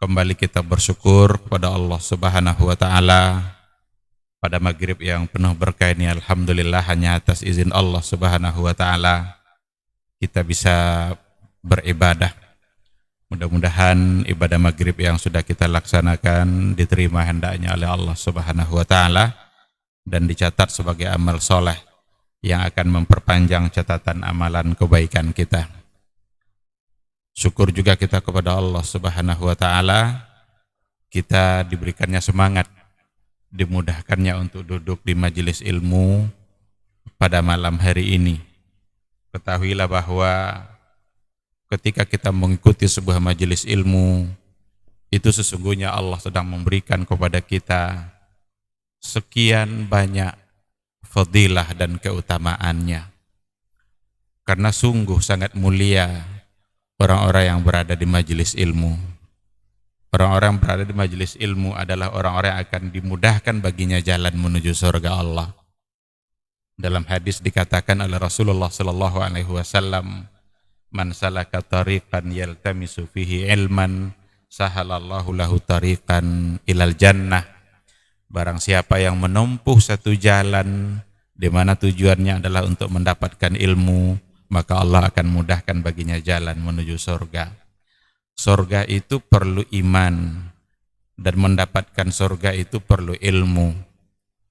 Kembali kita bersyukur kepada Allah Subhanahu wa taala pada maghrib yang penuh berkah ini. Alhamdulillah, hanya atas izin Allah Subhanahu wa taala kita bisa beribadah. Mudah-mudahan ibadah maghrib yang sudah kita laksanakan diterima hendaknya oleh Allah Subhanahu wa taala dan dicatat sebagai amal soleh yang akan memperpanjang catatan amalan kebaikan kita. Syukur juga kita kepada Allah Subhanahu wa taala, kita diberikannya semangat, dimudahkannya untuk duduk di majelis ilmu pada malam hari ini. Ketahuilah bahwa ketika kita mengikuti sebuah majelis ilmu, itu sesungguhnya Allah sedang memberikan kepada kita sekian banyak fadilah dan keutamaannya. Karena sungguh sangat mulia orang-orang yang berada di majelis ilmu. Orang-orang yang berada di majelis ilmu adalah orang-orang yang akan dimudahkan baginya jalan menuju surga Allah. Dalam hadis dikatakan oleh Rasulullah sallallahu alaihi wasallam, "Man salaka tariqan yaltamisu fihi ilman, sahalallahu lahu tariqan ilal jannah." Barang siapa yang menempuh satu jalan di mana tujuannya adalah untuk mendapatkan ilmu, maka Allah akan mudahkan baginya jalan menuju surga. Surga itu perlu iman, dan mendapatkan surga itu perlu ilmu.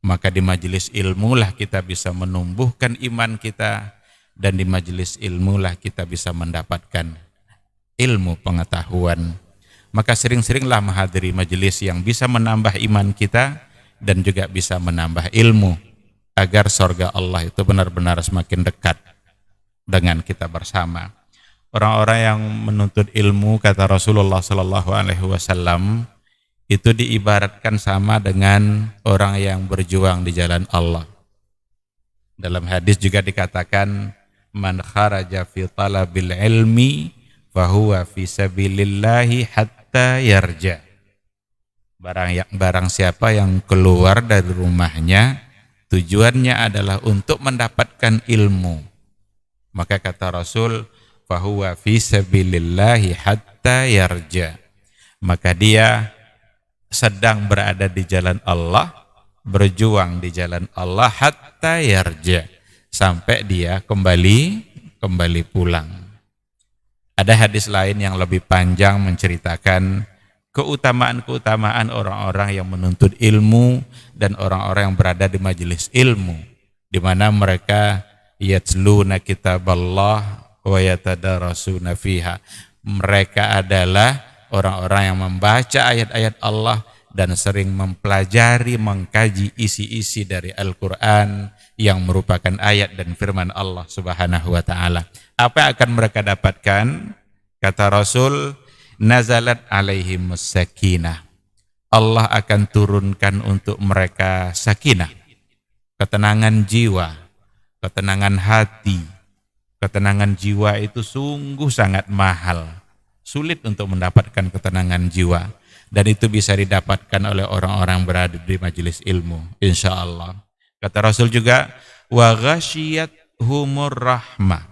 Maka di majelis ilmulah kita bisa menumbuhkan iman kita, dan di majelis ilmulah kita bisa mendapatkan ilmu pengetahuan. Maka sering-seringlah menghadiri majelis yang bisa menambah iman kita dan juga bisa menambah ilmu, agar surga Allah itu benar-benar semakin dekat dengan kita bersama. Orang-orang yang menuntut ilmu, kata Rasulullah sallallahu alaihi wasallam, itu diibaratkan sama dengan orang yang berjuang di jalan Allah. Dalam hadis juga dikatakan, "Man kharaja fi talabil ilmi fahuwa fi sabilillahi hatta yarja." Barang siapa yang keluar dari rumahnya tujuannya adalah untuk mendapatkan ilmu, maka kata Rasul, fahuwa fi sabilillahi hatta yarja, maka dia sedang berada di jalan Allah, berjuang di jalan Allah, hatta yarja, sampai dia kembali pulang. Ada hadis lain yang lebih panjang menceritakan keutamaan-keutamaan orang-orang yang menuntut ilmu dan orang-orang yang berada di majelis ilmu, di mana mereka yatluna kitaballah wa yatadarasuna fiha. Mereka adalah orang-orang yang membaca ayat-ayat Allah dan sering mempelajari, mengkaji isi-isi dari Al-Quran yang merupakan ayat dan firman Allah Subhanahu wa ta'ala. Apa yang akan mereka dapatkan? Kata Rasul, nazalat alaihimus sakinah. Allah akan turunkan untuk mereka sakinah, ketenangan jiwa, ketenangan hati. Ketenangan jiwa itu sungguh sangat mahal, sulit untuk mendapatkan ketenangan jiwa, dan itu bisa didapatkan oleh orang-orang berada di majelis ilmu, insya Allah. Kata Rasul juga, wa ghasyiyathumur rahmah.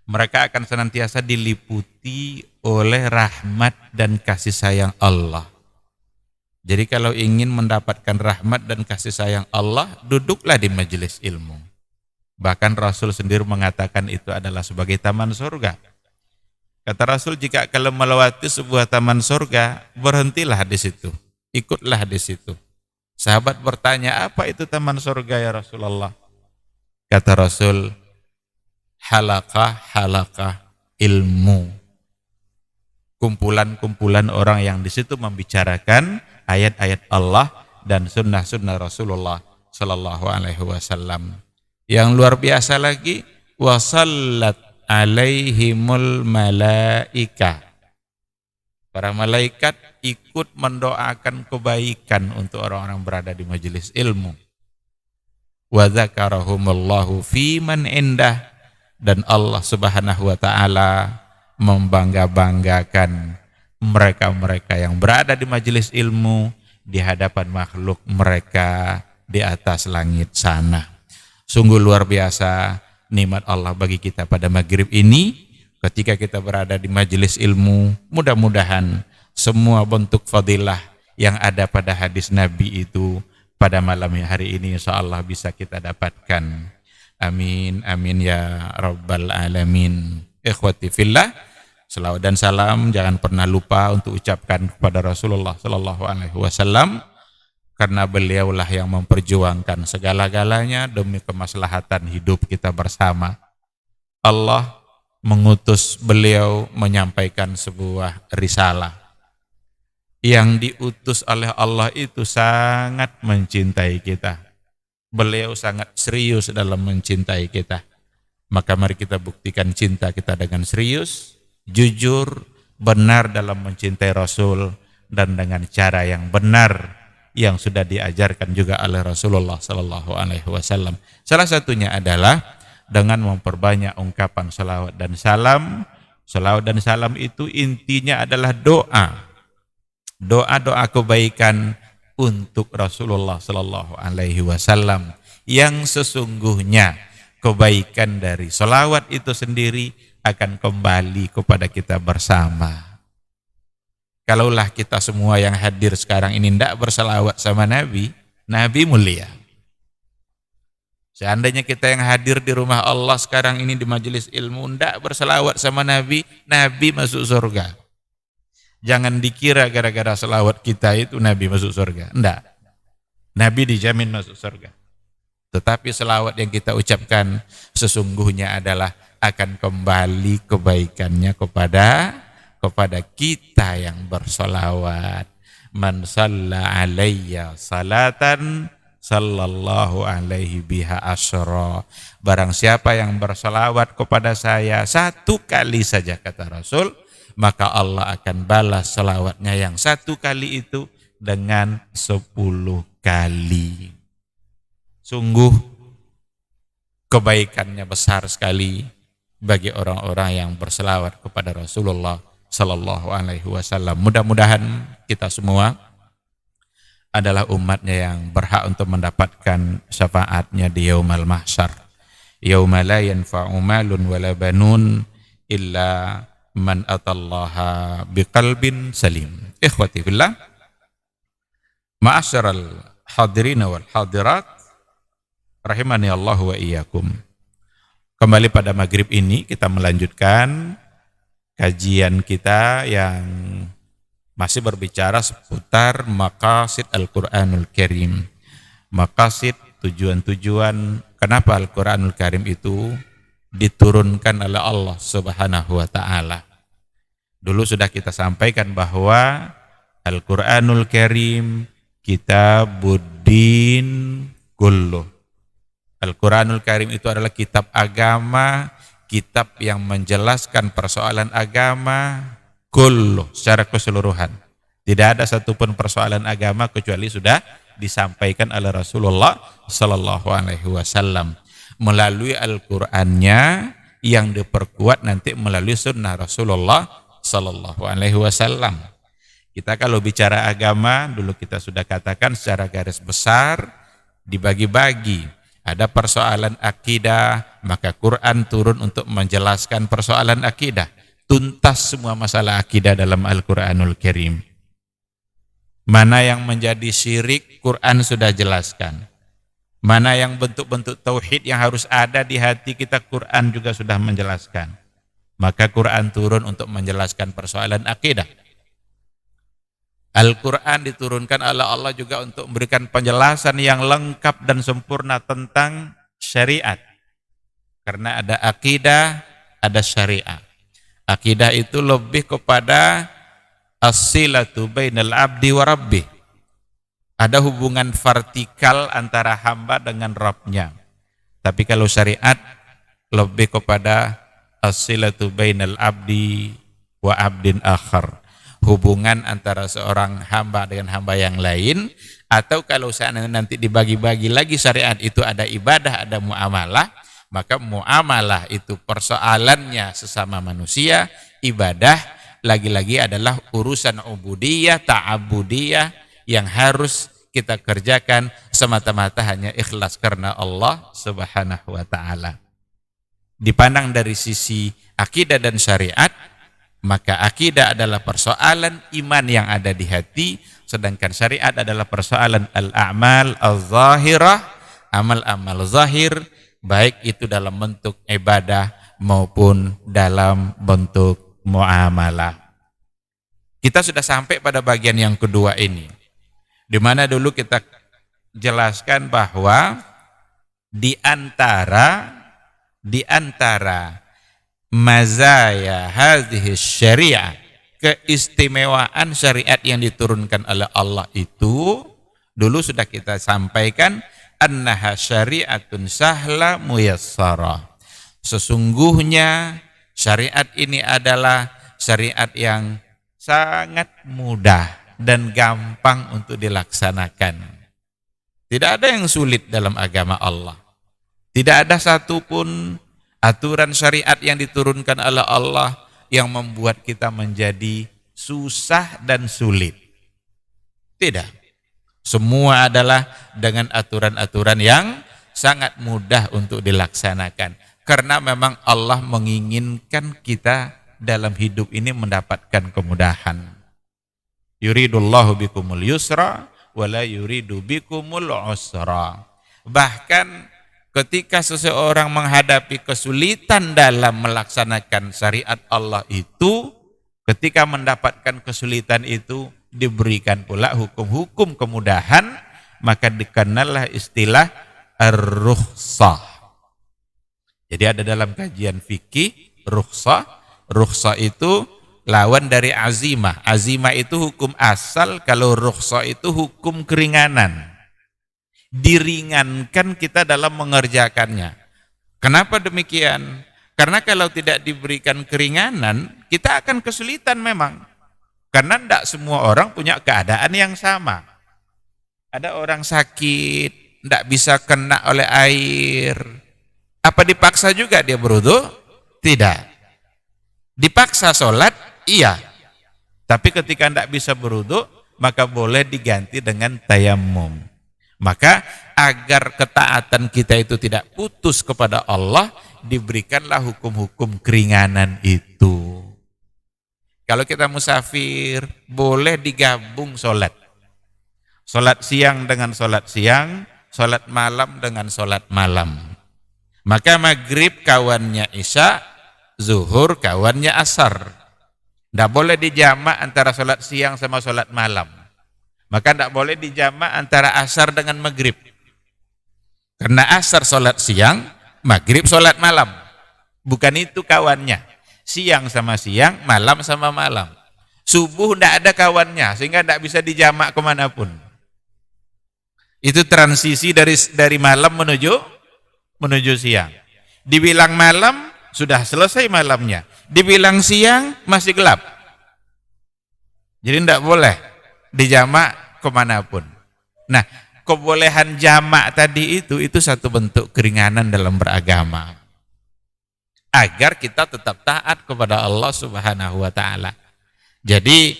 Mereka akan senantiasa diliputi oleh rahmat dan kasih sayang Allah. Jadi kalau ingin mendapatkan rahmat dan kasih sayang Allah, duduklah di majelis ilmu. Bahkan Rasul sendiri mengatakan itu adalah sebagai taman surga. Kata Rasul, jika kalau melewati sebuah taman surga, berhentilah di situ, ikutlah di situ. Sahabat bertanya, apa itu taman surga ya Rasulullah? Kata Rasul, halaqah ilmu. Kumpulan-kumpulan orang yang di situ membicarakan ayat-ayat Allah dan sunnah-sunnah Rasulullah sallallahu alaihi wasallam. Yang luar biasa lagi, wasallat alaihimul malaika. Para malaikat ikut mendoakan kebaikan untuk orang-orang berada di majelis ilmu. Wa dzakarahumullahu fi man indah, dan Allah Subhanahu wa taala membangga-banggakan mereka-mereka yang berada di majelis ilmu di hadapan makhluk mereka di atas langit sana. Sungguh luar biasa nikmat Allah bagi kita pada maghrib ini. Ketika kita berada di majelis ilmu, mudah-mudahan semua bentuk fadilah yang ada pada hadis Nabi itu pada malam hari ini insyaallah bisa kita dapatkan. Amin, amin ya rabbal alamin. Ikhwati fillah, selawat dan salam jangan pernah lupa untuk ucapkan kepada Rasulullah sallallahu alaihi wasallam, karena beliaulah yang memperjuangkan segala-galanya demi kemaslahatan hidup kita bersama. Allah mengutus beliau menyampaikan sebuah risalah. Yang diutus oleh Allah itu sangat mencintai kita. Beliau sangat serius dalam mencintai kita. Maka mari kita buktikan cinta kita dengan serius, jujur, benar dalam mencintai Rasul, dan dengan cara yang benar yang sudah diajarkan juga oleh Rasulullah sallallahu alaihi wasallam. Salah satunya adalah dengan memperbanyak ungkapan salawat dan salam. Salawat dan salam itu intinya adalah doa. Doa-doa kebaikan untuk Rasulullah sallallahu alaihi wasallam, yang sesungguhnya kebaikan dari salawat itu sendiri akan kembali kepada kita bersama. Kalaulah kita semua yang hadir sekarang ini tidak bersalawat sama Nabi, Nabi mulia. Seandainya kita yang hadir di rumah Allah sekarang ini di majelis ilmu tidak bersalawat sama Nabi, Nabi masuk surga. Jangan dikira gara-gara salawat kita itu Nabi masuk surga. Enggak. Nabi dijamin masuk surga. Tetapi salawat yang kita ucapkan sesungguhnya adalah akan kembali kebaikannya kepada kita yang bersalawat. Man shalla alayya salatan sallallahu alaihi biha asyra. Barang siapa yang bersalawat kepada saya satu kali saja, kata Rasul, maka Allah akan balas salawatnya yang satu kali itu dengan 10 kali. Sungguh kebaikannya besar sekali bagi orang-orang yang berselawat kepada Rasulullah sallallahu alaihi wasallam. Mudah-mudahan kita semua adalah umatnya yang berhak untuk mendapatkan syafaatnya di yaumal mahsyar. Yauma la yanfa'u malun wala banun illa man atallaha biqalbin salim. Ikhwati fillah, ma'asyaral hadirin wal hadirat, rahimani Allah wa iyyakum. Kembali pada maghrib ini kita melanjutkan kajian kita yang masih berbicara seputar maqasid Al-Quranul Karim. Maqasid, tujuan-tujuan kenapa Al-Quranul Karim itu diturunkan oleh Allah Subhanahu wa ta'ala. Dulu sudah kita sampaikan bahwa Al-Quranul Karim kitabuddin kulluh. Al-Quranul Karim itu adalah kitab agama, kitab yang menjelaskan persoalan agama kulluh, secara keseluruhan. Tidak ada satupun persoalan agama kecuali sudah disampaikan oleh Rasulullah sallallahu alaihi wasallam melalui Al-Qur'annya yang diperkuat nanti melalui sunnah Rasulullah sallallahu alaihi wasallam. Kita kalau bicara agama, dulu kita sudah katakan secara garis besar dibagi-bagi. Ada persoalan akidah, maka Quran turun untuk menjelaskan persoalan akidah. Tuntas semua masalah akidah dalam Al-Quranul Karim. Mana yang menjadi syirik, Quran sudah jelaskan. Mana yang bentuk-bentuk tauhid yang harus ada di hati kita, Quran juga sudah menjelaskan. Maka Quran turun untuk menjelaskan persoalan akidah. Al-Quran diturunkan oleh Allah juga untuk memberikan penjelasan yang lengkap dan sempurna tentang syariat. Karena ada akidah, ada syariat. Akidah itu lebih kepada as-silatu bainal abdi wa rabbih. Ada hubungan vertikal antara hamba dengan Rabbnya. Tapi kalau syariat lebih kepada as-silatu bainal abdi wa abdin akhar. Hubungan antara seorang hamba dengan hamba yang lain, atau kalau seandainya nanti dibagi-bagi lagi syariat itu ada ibadah, ada muamalah, maka muamalah itu persoalannya sesama manusia, ibadah lagi-lagi adalah urusan ubudiyah, ta'abudiyah yang harus kita kerjakan semata-mata hanya ikhlas karena Allah Subhanahu wa ta'ala. Dipandang dari sisi akidah dan syariat, Maka akidah adalah persoalan iman yang ada di hati, sedangkan syariat adalah persoalan al-a'mal al-zahirah, amal-amal zahir, baik itu dalam bentuk ibadah maupun dalam bentuk muamalah. Kita sudah sampai pada bagian yang kedua ini, di mana dulu kita jelaskan bahwa di antara mazaya hadhihi syariah, keistimewaan syariat yang diturunkan oleh Allah itu dulu sudah kita sampaikan, annaha syariatun sahla muyassara. Sesungguhnya syariat ini adalah syariat yang sangat mudah dan gampang untuk dilaksanakan. Tidak ada yang sulit dalam agama Allah. Tidak ada satupun aturan syariat yang diturunkan oleh Allah yang membuat kita menjadi susah dan sulit. Tidak. Semua adalah dengan aturan-aturan yang sangat mudah untuk dilaksanakan. Karena memang Allah menginginkan kita dalam hidup ini mendapatkan kemudahan. Yuridullahu bikumul yusra wala yuridu bikumul usra. Bahkan ketika seseorang menghadapi kesulitan dalam melaksanakan syariat Allah itu, ketika mendapatkan kesulitan itu diberikan pula hukum-hukum kemudahan, maka dikenallah istilah ar-rukhsah. Jadi ada dalam kajian fikih rukhsah. Rukhsah itu lawan dari azimah. Azimah itu hukum asal, kalau rukhsah itu hukum keringanan. Diringankan kita dalam mengerjakannya. Kenapa demikian? Karena kalau tidak diberikan keringanan, kita akan kesulitan memang. Karena tidak semua orang punya keadaan yang sama. Ada orang sakit, tidak bisa kena oleh air. Apa dipaksa juga dia berwudu? Tidak. Dipaksa sholat? Iya. Tapi ketika tidak bisa berwudu, maka boleh diganti dengan tayamum. Maka agar ketaatan kita itu tidak putus kepada Allah, diberikanlah hukum-hukum keringanan itu. Kalau kita musafir, boleh digabung sholat. Sholat siang dengan sholat siang, sholat malam dengan sholat malam. Maka maghrib kawannya isya, zuhur kawannya asar. Tidak boleh dijamak antara sholat siang sama sholat malam. Maka tidak boleh dijamak antara asar dengan maghrib. Karena asar sholat siang, maghrib sholat malam. Bukan itu kawannya. Siang sama siang, malam sama malam. Subuh tidak ada kawannya, sehingga tidak bisa dijamak kemanapun. Itu transisi dari malam menuju siang. Dibilang malam, sudah selesai malamnya. Dibilang siang, masih gelap. Jadi tidak boleh dijamak kemanapun. Nah, kebolehan jamak tadi itu satu bentuk keringanan dalam beragama. Agar kita tetap taat kepada Allah Subhanahu wa ta'ala. Jadi,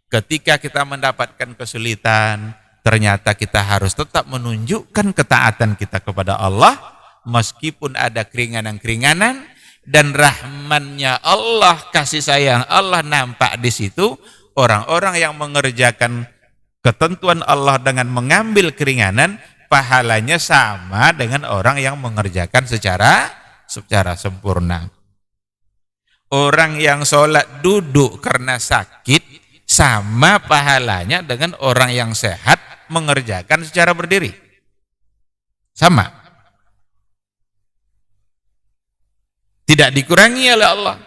ketika kita mendapatkan kesulitan, ternyata kita harus tetap menunjukkan ketaatan kita kepada Allah, meskipun ada keringanan-keringanan, dan rahmannya Allah, kasih sayang Allah nampak di situ. Orang-orang yang mengerjakan ketentuan Allah dengan mengambil keringanan, pahalanya sama dengan orang yang mengerjakan secara sempurna. Orang yang sholat duduk karena sakit, sama pahalanya dengan orang yang sehat mengerjakan secara berdiri. Sama. Tidak dikurangi oleh Allah.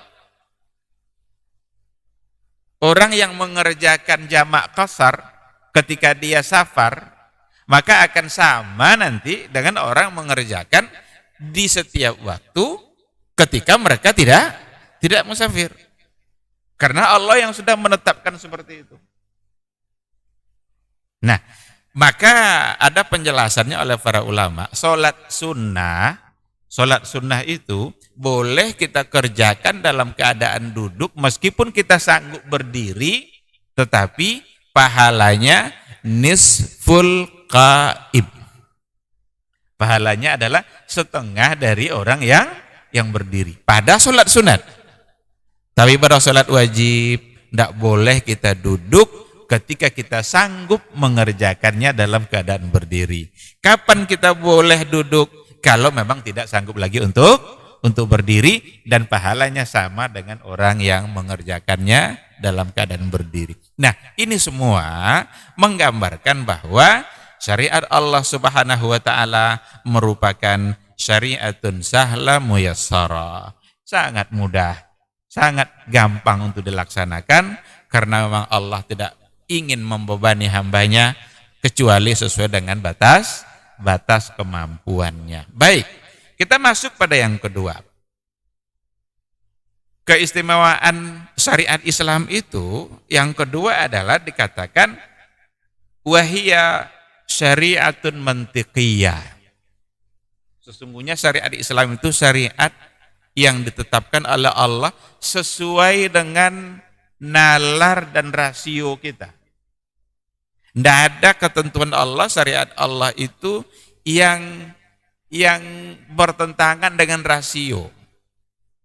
Orang yang mengerjakan jamak qasar ketika dia safar, maka akan sama nanti dengan orang mengerjakan di setiap waktu ketika mereka tidak musafir. Karena Allah yang sudah menetapkan seperti itu. Nah, maka ada penjelasannya oleh para ulama. Sholat sunnah itu boleh kita kerjakan dalam keadaan duduk, meskipun kita sanggup berdiri, tetapi pahalanya nisful qaib. Pahalanya adalah setengah dari orang yang berdiri pada sholat sunat. Tapi pada sholat wajib, tidak boleh kita duduk ketika kita sanggup mengerjakannya dalam keadaan berdiri. Kapan kita boleh duduk? Kalau memang tidak sanggup lagi untuk berdiri dan pahalanya sama dengan orang yang mengerjakannya dalam keadaan berdiri. Nah, ini semua menggambarkan bahwa syariat Allah Subhanahu wa taala merupakan syariatun sahla muyassara. Sangat mudah, sangat gampang untuk dilaksanakan karena memang Allah tidak ingin membebani hambanya kecuali sesuai dengan batas kemampuannya. Baik, kita masuk pada yang kedua. Keistimewaan syariat Islam itu yang kedua adalah dikatakan wahia syariatun mantiqiyah. Sesungguhnya syariat Islam itu syariat yang ditetapkan oleh Allah sesuai dengan nalar dan rasio kita. Tidak ada ketentuan Allah, syariat Allah itu yang bertentangan dengan rasio.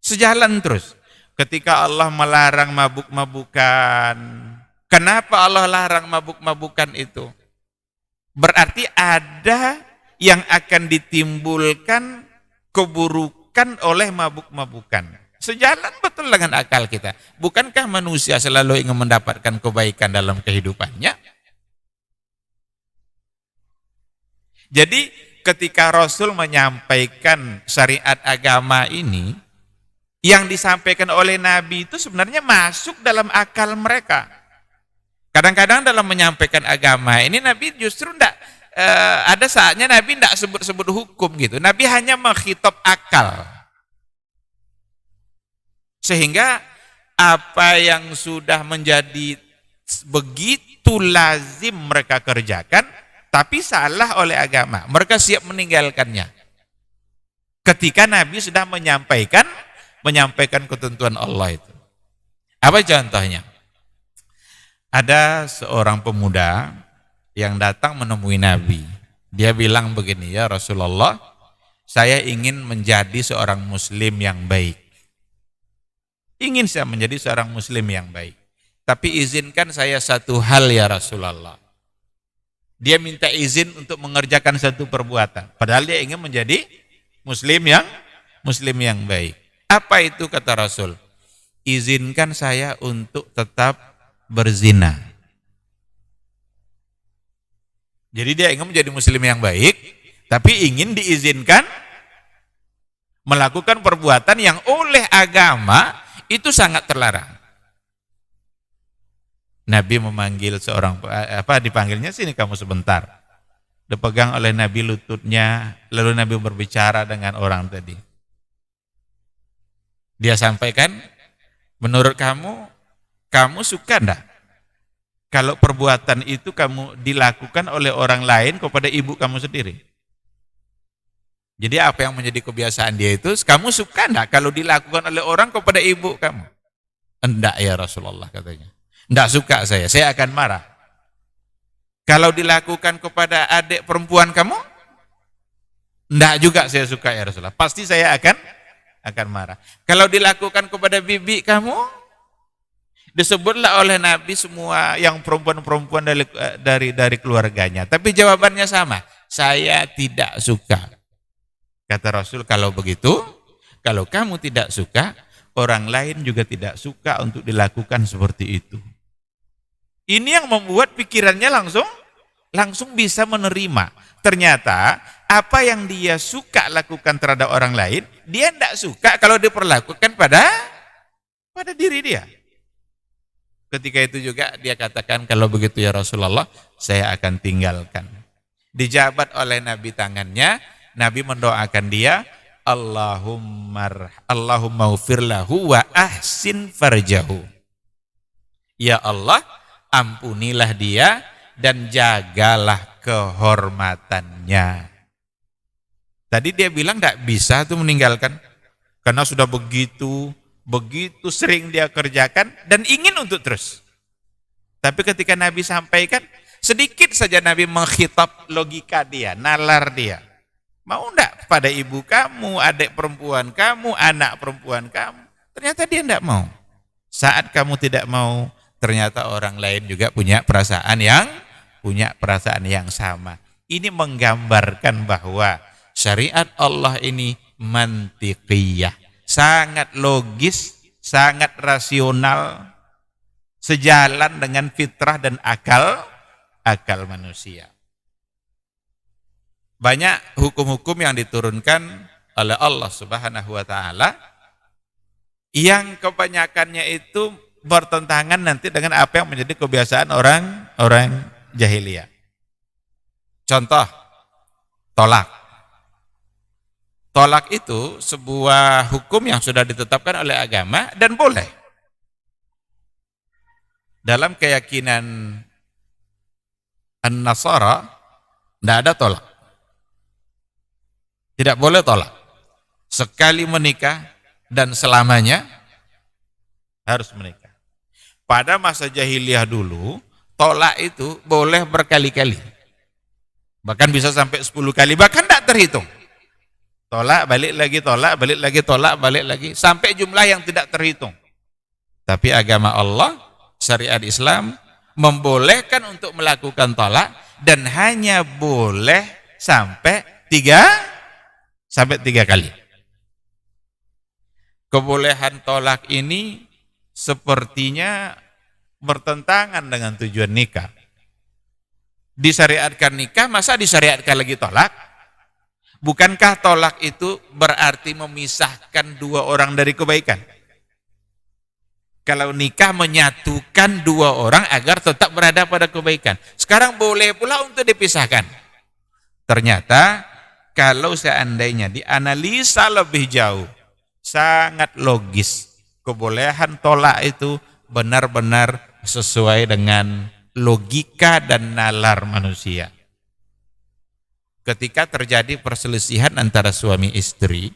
Sejalan terus. Ketika Allah melarang mabuk-mabukan, kenapa Allah larang mabuk-mabukan itu? Berarti ada yang akan ditimbulkan keburukan oleh mabuk-mabukan. Sejalan betul dengan akal kita. Bukankah manusia selalu ingin mendapatkan kebaikan dalam kehidupannya? Jadi ketika Rasul menyampaikan syariat agama ini, yang disampaikan oleh Nabi itu sebenarnya masuk dalam akal mereka. Kadang-kadang dalam menyampaikan agama ini Nabi justru tidak, ada saatnya Nabi tidak sebut-sebut hukum gitu. Nabi hanya mengkhitab akal. Sehingga apa yang sudah menjadi begitu lazim mereka kerjakan, tapi salah oleh agama, mereka siap meninggalkannya. Ketika Nabi sudah menyampaikan ketentuan Allah itu. Apa contohnya? Ada seorang pemuda yang datang menemui Nabi. Dia bilang begini, ya Rasulullah, saya ingin menjadi seorang muslim yang baik. Ingin saya menjadi seorang muslim yang baik. Tapi izinkan saya satu hal ya Rasulullah. Dia minta izin untuk mengerjakan satu perbuatan. Padahal dia ingin menjadi muslim yang baik. Apa itu kata Rasul? Izinkan saya untuk tetap berzina. Jadi dia ingin menjadi muslim yang baik, tapi ingin diizinkan melakukan perbuatan yang oleh agama itu sangat terlarang. Nabi memanggil dipanggilnya, sini kamu sebentar. Dipegang oleh Nabi lututnya, lalu Nabi berbicara dengan orang tadi. Dia sampaikan, menurut kamu suka enggak kalau perbuatan itu kamu dilakukan oleh orang lain kepada ibu kamu sendiri? Jadi apa yang menjadi kebiasaan dia itu, kamu suka enggak kalau dilakukan oleh orang kepada ibu kamu? Enggak ya Rasulullah katanya. Enggak suka saya akan marah. Kalau dilakukan kepada adik perempuan kamu? Enggak juga saya suka ya Rasulullah. Pasti saya akan marah. Kalau dilakukan kepada bibi kamu, disebutlah oleh Nabi semua yang perempuan-perempuan dari keluarganya. Tapi jawabannya sama, saya tidak suka. Kata Rasul, kalau begitu, kalau kamu tidak suka, orang lain juga tidak suka untuk dilakukan seperti itu. Ini yang membuat pikirannya langsung bisa menerima. Ternyata apa yang dia suka lakukan terhadap orang lain, dia tidak suka kalau diperlakukan pada diri dia. Ketika itu juga dia katakan, kalau begitu ya Rasulullah, saya akan tinggalkan. Dijabat oleh Nabi tangannya, Nabi mendoakan dia, Allahumma ufir lahu wa ahsin farjahu. Ya Allah, ampunilah dia dan jagalah kehormatannya. Tadi dia bilang tidak bisa tuh meninggalkan, karena sudah begitu sering dia kerjakan dan ingin untuk terus. Tapi ketika Nabi sampaikan, sedikit saja Nabi mengkhitab logika dia, nalar dia. Mau enggak pada ibu kamu, adik perempuan kamu, anak perempuan kamu? Ternyata dia enggak mau. Saat kamu tidak mau, ternyata orang lain juga punya perasaan yang sama. Ini menggambarkan bahwa syariat Allah ini mantiqiyah, sangat logis, sangat rasional, sejalan dengan fitrah dan akal manusia. Banyak hukum-hukum yang diturunkan oleh Allah Subhanahu wa taala yang kebanyakannya itu bertentangan nanti dengan apa yang menjadi kebiasaan orang jahiliyah. Contoh, tolak. Tolak itu sebuah hukum yang sudah ditetapkan oleh agama dan boleh. Dalam keyakinan An-Nasara tidak ada tolak. Tidak boleh tolak. Sekali menikah dan selamanya harus menikah. Pada masa jahiliyah dulu, tolak itu boleh berkali-kali. Bahkan bisa sampai 10 kali, bahkan tidak terhitung. Tolak, balik lagi, tolak, balik lagi, tolak, balik lagi, sampai jumlah yang tidak terhitung. Tapi agama Allah, syariat Islam, membolehkan untuk melakukan tolak dan hanya boleh sampai tiga kali. Kebolehan tolak ini sepertinya bertentangan dengan tujuan nikah. Disyariatkan nikah, masa disyariatkan lagi tolak? Bukankah tolak itu berarti memisahkan dua orang dari kebaikan? Kalau nikah menyatukan dua orang agar tetap berada pada kebaikan. Sekarang boleh pula untuk dipisahkan. Ternyata kalau seandainya dianalisa lebih jauh, sangat logis. Kebolehan tolak itu benar-benar sesuai dengan logika dan nalar manusia. Ketika terjadi perselisihan antara suami istri,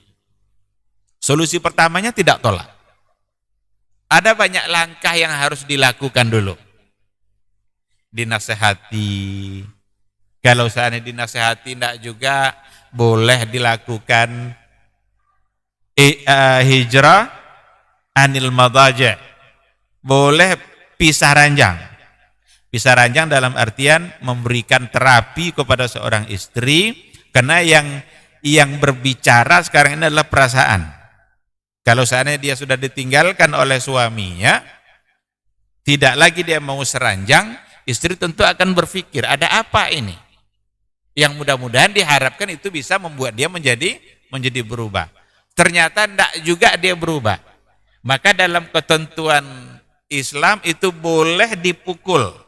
solusi pertamanya tidak tolak. Ada banyak langkah yang harus dilakukan dulu. Dinasehati. Kalau seandainya dinasehati tidak juga boleh dilakukan hijrah anil madaja. Boleh pisah ranjang. Pisah ranjang dalam artian memberikan terapi kepada seorang istri, karena yang berbicara sekarang ini adalah perasaan. Kalau seandainya dia sudah ditinggalkan oleh suaminya, tidak lagi dia mau seranjang, istri tentu akan berpikir, ada apa ini? Yang mudah-mudahan diharapkan itu bisa membuat dia menjadi berubah. Ternyata tidak juga dia berubah. Maka dalam ketentuan Islam itu boleh dipukul.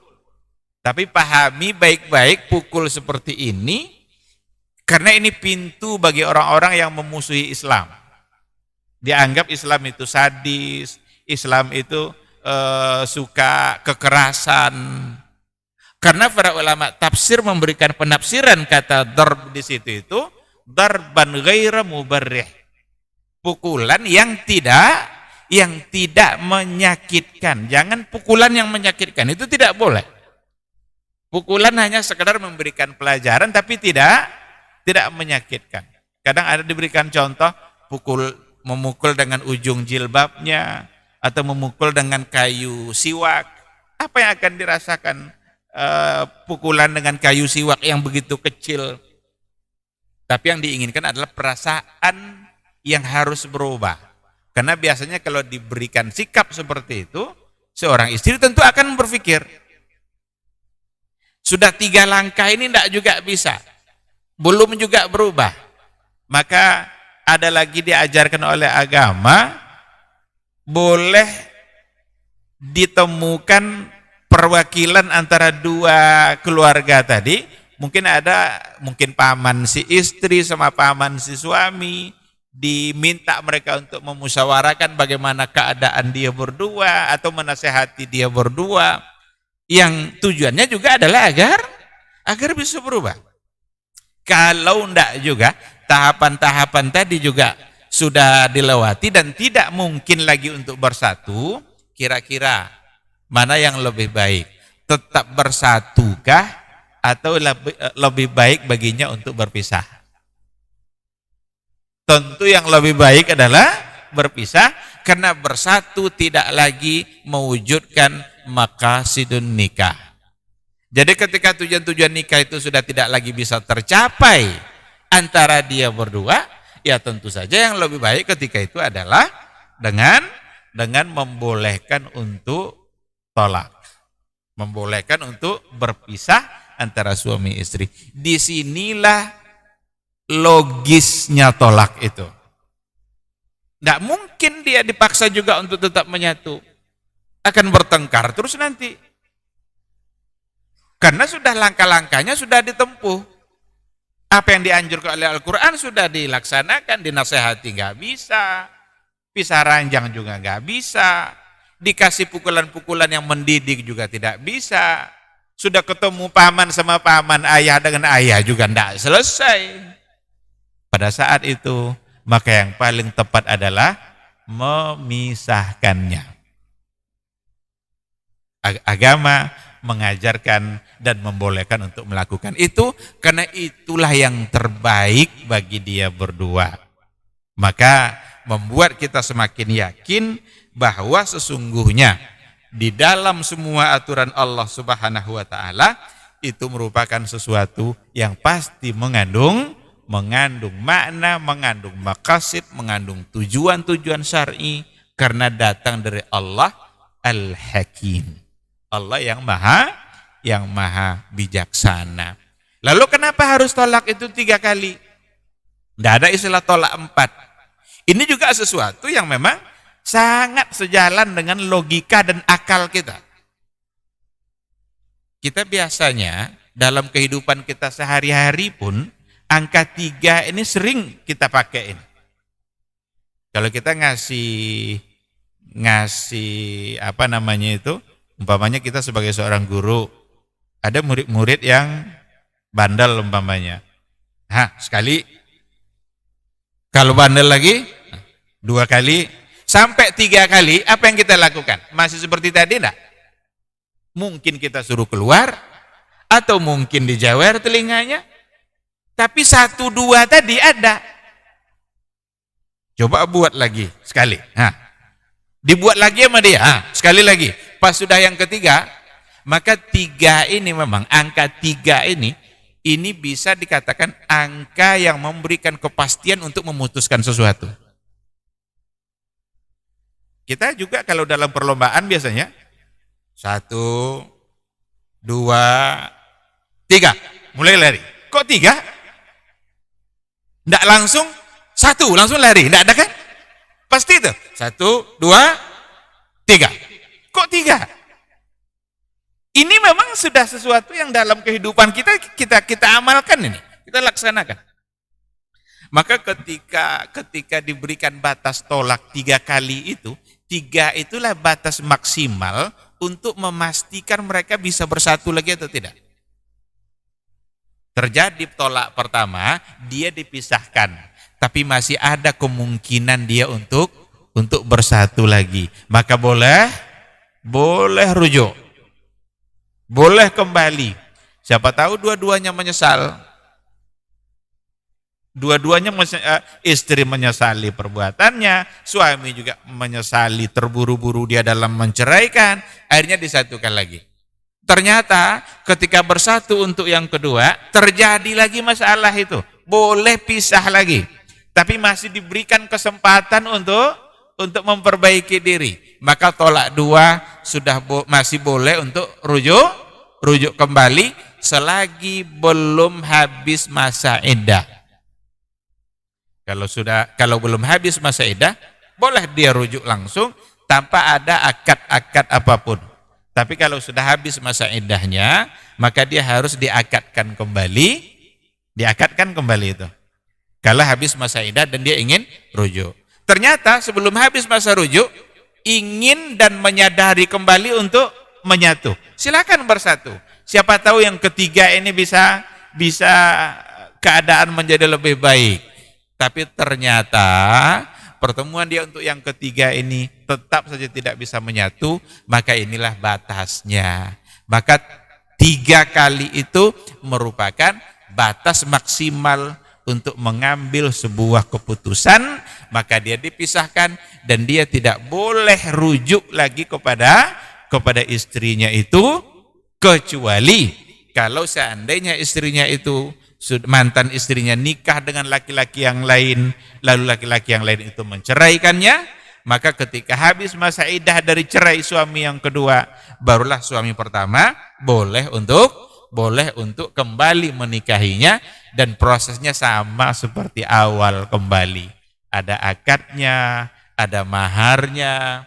Tapi pahami baik-baik pukul seperti ini, karena ini pintu bagi orang-orang yang memusuhi Islam. Dianggap Islam itu sadis, Islam itu suka kekerasan. Karena para ulama tafsir memberikan penafsiran kata darb di situ itu darban ghaira mubarrih. Pukulan yang tidak menyakitkan. Jangan pukulan yang menyakitkan, itu tidak boleh. Pukulan hanya sekedar memberikan pelajaran tapi tidak menyakitkan. Kadang ada diberikan contoh memukul dengan ujung jilbabnya atau memukul dengan kayu siwak. Apa yang akan dirasakan pukulan dengan kayu siwak yang begitu kecil? Tapi yang diinginkan adalah perasaan yang harus berubah. Karena biasanya kalau diberikan sikap seperti itu, seorang istri tentu akan berpikir, sudah 3 langkah ini tidak juga bisa, belum juga berubah. Maka ada lagi diajarkan oleh agama, boleh ditemukan perwakilan antara 2 keluarga tadi. Mungkin paman si istri sama paman si suami, diminta mereka untuk memusyawarahkan bagaimana keadaan dia berdua atau menasehati dia berdua, yang tujuannya juga adalah agar bisa berubah. Kalau tidak juga, tahapan-tahapan tadi juga sudah dilewati dan tidak mungkin lagi untuk bersatu, kira-kira mana yang lebih baik? Tetap bersatukah atau lebih baik baginya untuk berpisah? Tentu yang lebih baik adalah berpisah karena bersatu tidak lagi mewujudkan maqasidun nikah. Jadi ketika tujuan-tujuan nikah itu sudah tidak lagi bisa tercapai antara dia berdua, ya tentu saja yang lebih baik ketika itu adalah dengan membolehkan untuk tolak. Membolehkan untuk berpisah antara suami istri. Disinilah logisnya tolak itu. Tidak mungkin dia dipaksa juga untuk tetap menyatu. Akan bertengkar terus nanti. Karena sudah langkah-langkahnya sudah ditempuh. Apa yang dianjurkan oleh Al-Quran sudah dilaksanakan, dinasehati nggak bisa. Pisah ranjang juga nggak bisa. Dikasih pukulan-pukulan yang mendidik juga tidak bisa. Sudah ketemu paman sama paman, ayah dengan ayah juga tidak selesai. Pada saat itu, maka yang paling tepat adalah memisahkannya. Agama mengajarkan dan membolehkan untuk melakukan itu, karena itulah yang terbaik bagi dia berdua. Maka membuat kita semakin yakin bahwa sesungguhnya di dalam semua aturan Allah Subhanahu wa taala itu merupakan sesuatu yang pasti mengandung makna, mengandung maqasid, mengandung tujuan-tujuan syar'i karena datang dari Allah Al-Hakim. Allah yang maha bijaksana. Lalu kenapa harus tolak itu 3 kali? Tidak ada istilah tolak 4. Ini juga sesuatu yang memang sangat sejalan dengan logika dan akal kita. Kita biasanya dalam kehidupan kita sehari-hari pun angka 3 ini sering kita pakai ini. Kalau kita ngasih apa namanya itu, umpamanya kita sebagai seorang guru, ada murid-murid yang bandel umpamanya. Sekali. Kalau bandel lagi 2 kali, sampai 3 kali, apa yang kita lakukan? Masih seperti tadi enggak? Mungkin kita suruh keluar, atau mungkin dijawer telinganya, tapi 1, 2 tadi ada. Coba buat lagi, sekali. Dibuat lagi sama dia, sekali lagi. Pas sudah yang ketiga, maka 3 ini memang, angka 3 ini bisa dikatakan angka yang memberikan kepastian untuk memutuskan sesuatu. Kita juga kalau dalam perlombaan biasanya 1, 2, 3, mulai lari. Kok 3? Tidak langsung 1, langsung lari, tidak ada kan? Pasti itu 1, 2, 3. Kok 3? Ini memang sudah sesuatu yang dalam kehidupan kita amalkan ini, kita laksanakan. Maka ketika diberikan batas tolak 3 kali itu, 3 itulah batas maksimal untuk memastikan mereka bisa bersatu lagi atau tidak. Terjadi tolak pertama, dia dipisahkan, tapi masih ada kemungkinan dia untuk bersatu lagi. Maka boleh rujuk, boleh kembali. Siapa tahu dua-duanya menyesal. Dua-duanya istri menyesali perbuatannya, suami juga menyesali terburu-buru dia dalam menceraikan, akhirnya disatukan lagi. Ternyata ketika bersatu untuk yang kedua, terjadi lagi masalah itu. Boleh pisah lagi, tapi masih diberikan kesempatan untuk memperbaiki diri. Maka tolak 2 sudah masih boleh untuk rujuk kembali selagi belum habis masa iddah. Kalau belum habis masa iddah, boleh dia rujuk langsung tanpa ada akad-akad apapun. Tapi kalau sudah habis masa iddahnya, maka dia harus diakadkan kembali itu. Kalau habis masa iddah dan dia ingin rujuk. Ternyata sebelum habis masa rujuk, ingin dan menyadari kembali untuk menyatu. Silakan bersatu. Siapa tahu yang ketiga ini bisa keadaan menjadi lebih baik. Tapi ternyata pertemuan dia untuk yang ketiga ini tetap saja tidak bisa menyatu, maka inilah batasnya. Maka 3 kali itu merupakan batas maksimal untuk mengambil sebuah keputusan maka dia dipisahkan dan dia tidak boleh rujuk lagi kepada istrinya itu, kecuali kalau seandainya istrinya itu mantan istrinya nikah dengan laki-laki yang lain, lalu laki-laki yang lain itu menceraikannya, maka ketika habis masa iddah dari cerai suami yang kedua, barulah suami pertama boleh untuk kembali menikahinya, dan prosesnya sama seperti awal kembali. Ada akadnya, ada maharnya.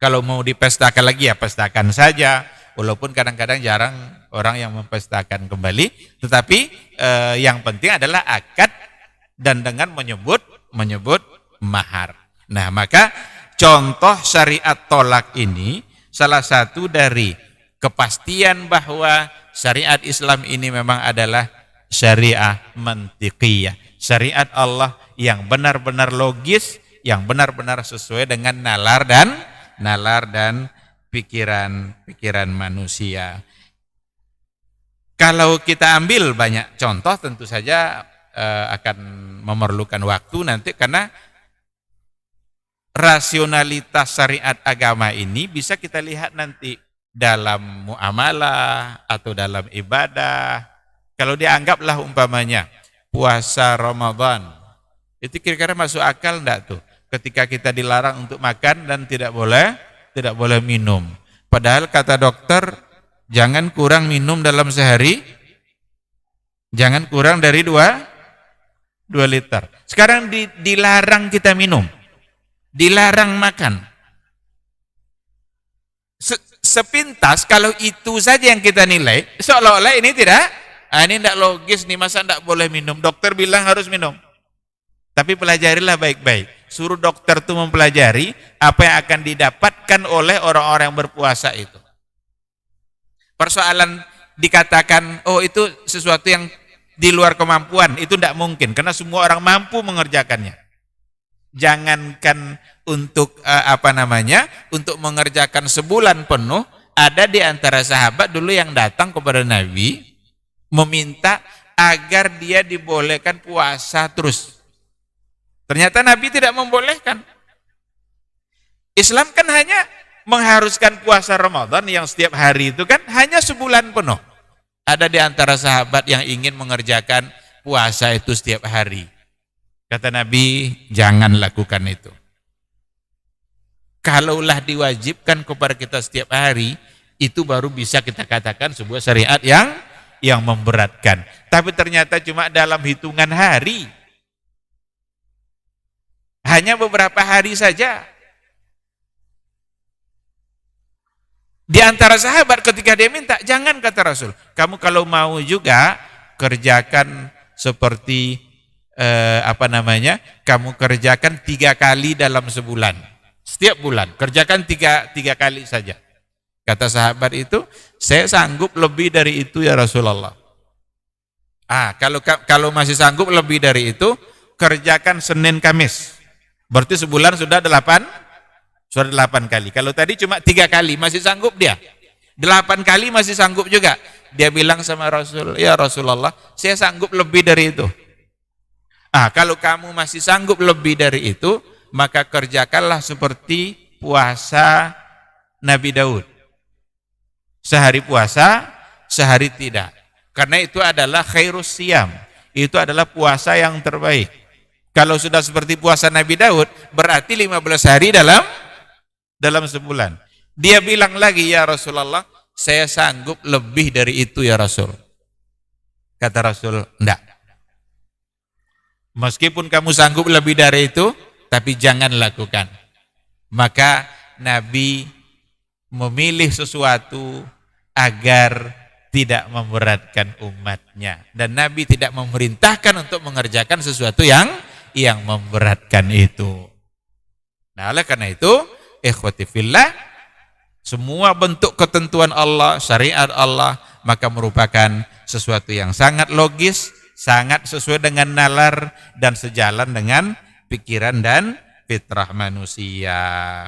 Kalau mau dipestakan lagi ya pestakan saja, walaupun kadang-kadang jarang orang yang mempestakan kembali, tetapi yang penting adalah akad dan dengan menyebut mahar. Nah, maka contoh syariat tolak ini salah satu dari kepastian bahwa syariat Islam ini memang adalah syariah mantiqiyah, syariat Allah yang benar-benar logis, yang benar-benar sesuai dengan nalar dan pikiran manusia. Kalau kita ambil banyak contoh tentu saja akan memerlukan waktu nanti, karena rasionalitas syariat agama ini bisa kita lihat nanti dalam muamalah atau dalam ibadah. Kalau dianggaplah umpamanya puasa Ramadan, itu kira-kira masuk akal enggak tuh? Ketika kita dilarang untuk makan dan tidak boleh minum. Padahal kata dokter, jangan kurang minum dalam sehari, jangan kurang dari 2 liter. Sekarang dilarang kita minum, dilarang makan. Sepintas kalau itu saja yang kita nilai, seolah-olah ini ini tidak logis nih, masa tidak boleh minum? Dokter bilang harus minum. Tapi pelajarilah baik-baik. Suruh dokter itu mempelajari apa yang akan didapatkan oleh orang-orang yang berpuasa itu. Persoalan dikatakan, oh itu sesuatu yang di luar kemampuan, itu tidak mungkin, karena semua orang mampu mengerjakannya. Jangankan untuk untuk mengerjakan sebulan penuh, ada di antara sahabat dulu yang datang kepada Nabi meminta agar dia dibolehkan puasa terus. Ternyata Nabi tidak membolehkan. Islam kan hanya mengharuskan puasa Ramadan yang setiap hari itu kan hanya sebulan penuh. Ada di antara sahabat yang ingin mengerjakan puasa itu setiap hari. Kata Nabi, jangan lakukan itu. Kalaulah diwajibkan kepada kita setiap hari, itu baru bisa kita katakan sebuah syariat yang memberatkan. Tapi ternyata cuma dalam hitungan hari. Hanya beberapa hari saja. Di antara sahabat ketika dia minta, jangan, kata Rasul. Kamu kalau mau juga kerjakan seperti kamu kerjakan 3 kali dalam sebulan. Setiap bulan kerjakan 3 kali saja. Kata sahabat itu, saya sanggup lebih dari itu ya Rasulullah. Kalau masih sanggup lebih dari itu, kerjakan Senin Kamis. Berarti sebulan sudah 8 kali. Kalau tadi cuma 3 kali, masih sanggup dia. 8 kali masih sanggup juga. Dia bilang sama Rasul, ya Rasulullah, saya sanggup lebih dari itu. Kalau kamu masih sanggup lebih dari itu, maka kerjakanlah seperti puasa Nabi Daud. Sehari puasa, sehari tidak. Karena itu adalah khairus siyam. Itu adalah puasa yang terbaik. Kalau sudah seperti puasa Nabi Daud, berarti 15 hari dalam sebulan. Dia bilang lagi, ya Rasulullah, saya sanggup lebih dari itu ya Rasul. Kata Rasul, enggak. Meskipun kamu sanggup lebih dari itu, tapi jangan lakukan. Maka Nabi memilih sesuatu agar tidak memberatkan umatnya. Dan Nabi tidak memerintahkan untuk mengerjakan sesuatu yang memberatkan itu. Nah, oleh karena itu, ikhwati fillah, semua bentuk ketentuan Allah, syariat Allah, maka merupakan sesuatu yang sangat logis, sangat sesuai dengan nalar dan sejalan dengan pikiran dan fitrah manusia.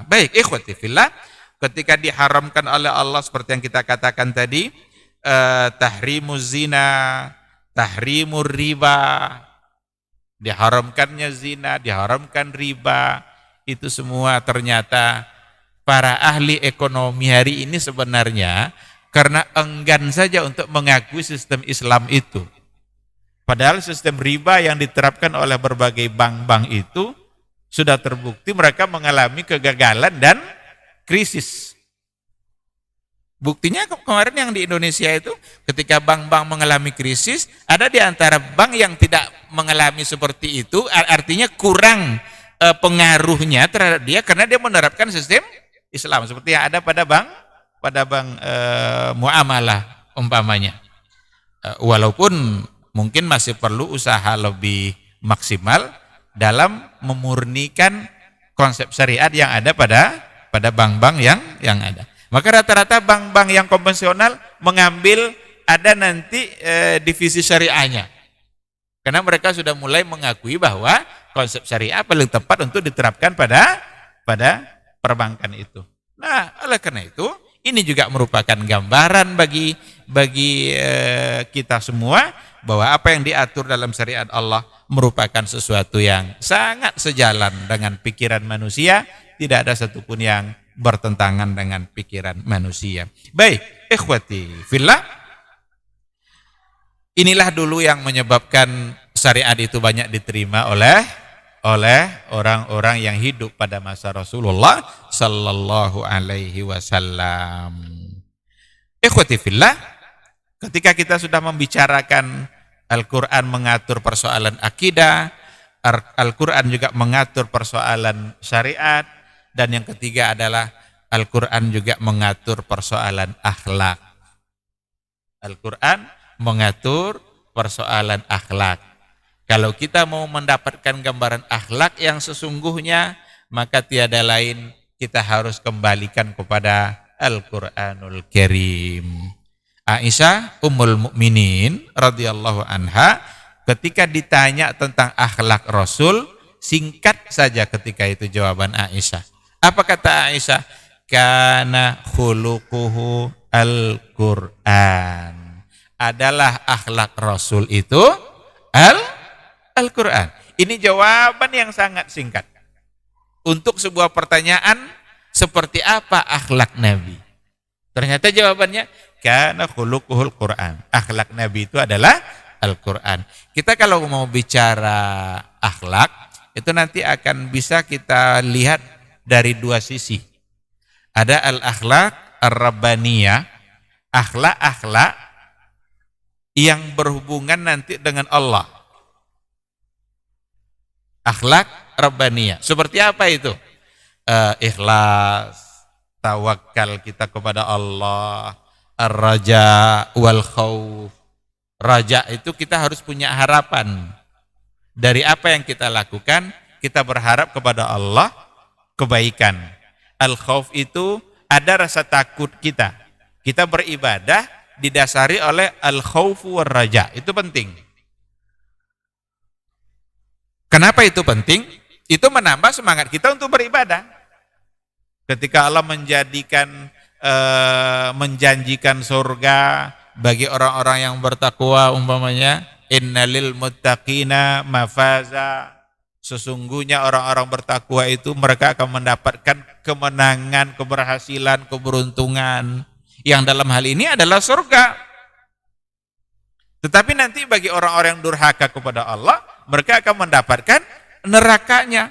Baik, ikhwati fillah, ketika diharamkan oleh Allah seperti yang kita katakan tadi, tahrimuz zina, tahrimur riba, diharamkannya zina, diharamkan riba, itu semua ternyata para ahli ekonomi hari ini sebenarnya karena enggan saja untuk mengakui sistem Islam itu. Padahal sistem riba yang diterapkan oleh berbagai bank-bank itu sudah terbukti mereka mengalami kegagalan dan krisis. Buktinya kemarin yang di Indonesia itu ketika bank-bank mengalami krisis, ada di antara bank yang tidak mengalami seperti itu, artinya kurang pengaruhnya terhadap dia karena dia menerapkan sistem Islam seperti yang ada pada bank muamalah umpamanya. Walaupun mungkin masih perlu usaha lebih maksimal dalam memurnikan konsep syariat yang ada pada bank-bank yang ada. Maka rata-rata bank-bank yang konvensional mengambil ada nanti divisi syariahnya. Karena mereka sudah mulai mengakui bahwa konsep syariah paling tepat untuk diterapkan pada perbankan itu. Nah, oleh karena itu, ini juga merupakan gambaran bagi kita semua bahwa apa yang diatur dalam syariat Allah merupakan sesuatu yang sangat sejalan dengan pikiran manusia, tidak ada satupun yang bertentangan dengan pikiran manusia. Baik, ikhwati fillah, inilah dulu yang menyebabkan syariat itu banyak diterima oleh orang-orang yang hidup pada masa Rasulullah sallallahu alaihi wasallam. Ikhwati fillah, ketika kita sudah membicarakan Al-Quran mengatur persoalan akidah, Al-Quran juga mengatur persoalan syariat, dan yang ketiga adalah Al-Quran juga mengatur persoalan akhlak. Al-Quran mengatur persoalan akhlak. Kalau kita mau mendapatkan gambaran akhlak yang sesungguhnya, maka tiada lain kita harus kembalikan kepada Al-Quranul Karim. Aisyah Ummul Mukminin radhiyallahu anha ketika ditanya tentang akhlak Rasul, singkat saja ketika itu jawaban Aisyah. Apa kata Aisyah? Kana khuluquhu Al-Quran. Adalah akhlak Rasul itu Al-Quran. Ini jawaban yang sangat singkat. Untuk sebuah pertanyaan, seperti apa akhlak Nabi? Ternyata jawabannya, kana khuluquhul Quran. Akhlak Nabi itu adalah Al-Quran. Kita kalau mau bicara akhlak, itu nanti akan bisa kita lihat dari dua sisi. Ada al-akhlak ar-rabbaniyah, akhlak-akhlak yang berhubungan nanti dengan Allah. Akhlak rabbaniyah. Seperti apa itu? Ikhlas, tawakal kita kepada Allah, ar-raja wal khauf. Raja itu kita harus punya harapan. Dari apa yang kita lakukan, kita berharap kepada Allah kebaikan. Al-khauf itu ada rasa takut kita. Kita beribadah didasari oleh al-khaufu war raja. Itu penting. Kenapa itu penting? Itu menambah semangat kita untuk beribadah. Ketika Allah menjanjikan surga bagi orang-orang yang bertakwa, umpamanya innalil muttaqina mafaza, sesungguhnya orang-orang bertakwa itu mereka akan mendapatkan kemenangan, keberhasilan, keberuntungan, yang dalam hal ini adalah surga. Tetapi nanti bagi orang-orang yang durhaka kepada Allah, mereka akan mendapatkan nerakanya.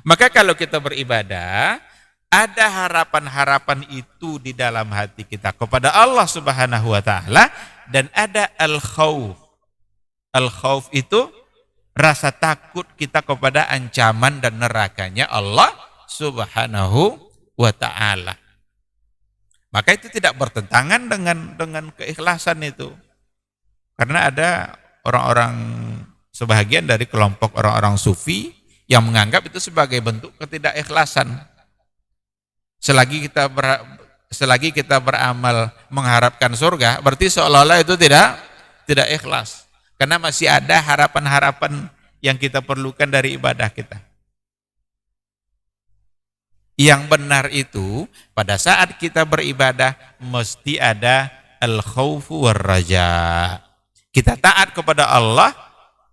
Maka kalau kita beribadah, ada harapan-harapan itu di dalam hati kita kepada Allah Subhanahu wa taala, dan ada al-khauf. Al-khauf itu rasa takut kita kepada ancaman dan nerakanya Allah Subhanahu wa taala. Maka itu tidak bertentangan dengan keikhlasan itu. Karena ada orang-orang, sebahagian dari kelompok orang-orang sufi yang menganggap itu sebagai bentuk ketidakikhlasan. Selagi kita beramal mengharapkan surga, berarti seolah-olah itu tidak ikhlas. Karena masih ada harapan-harapan yang kita perlukan dari ibadah kita. Yang benar itu, pada saat kita beribadah mesti ada al-khaufu war raja. Kita taat kepada Allah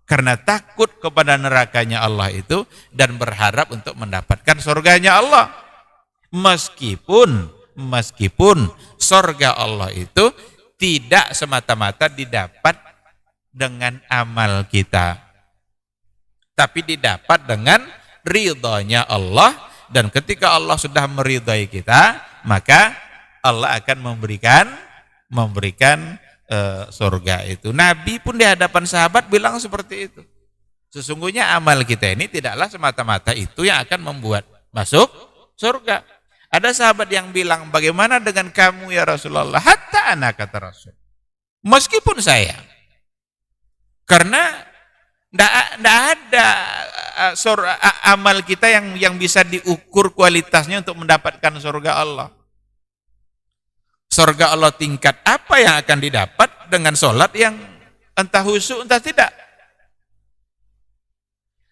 Karena takut kepada nerakanya Allah itu dan berharap untuk mendapatkan surganya Allah. Meskipun surga Allah itu tidak semata-mata didapat dengan amal kita, tapi didapat dengan ridhonya Allah. Dan ketika Allah sudah meridhai kita, maka Allah akan memberikan surga itu. Nabi pun di hadapan sahabat bilang seperti itu. Sesungguhnya amal kita ini tidaklah semata-mata itu yang akan membuat masuk surga. Ada sahabat yang bilang, bagaimana dengan kamu ya Rasulullah? Hatta ana, kata Rasul. Meskipun saya. Karena tidak ada amal kita yang bisa diukur kualitasnya untuk mendapatkan surga Allah. Surga Allah tingkat apa yang akan didapat dengan sholat yang entah khusyuk entah tidak?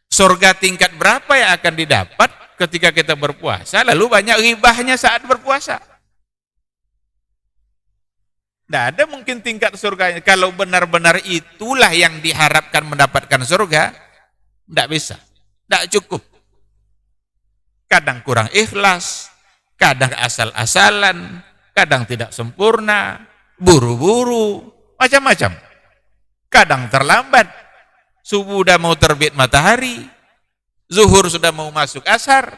Surga tingkat berapa yang akan didapat ketika kita berpuasa lalu banyak ghibahnya saat berpuasa? Tidak ada mungkin tingkat surganya. Kalau benar-benar itulah yang diharapkan mendapatkan surga, tidak bisa, tidak cukup. Kadang kurang ikhlas, kadang asal-asalan, kadang tidak sempurna, buru-buru, macam-macam. Kadang terlambat, subuh sudah mau terbit matahari, zuhur sudah mau masuk asar.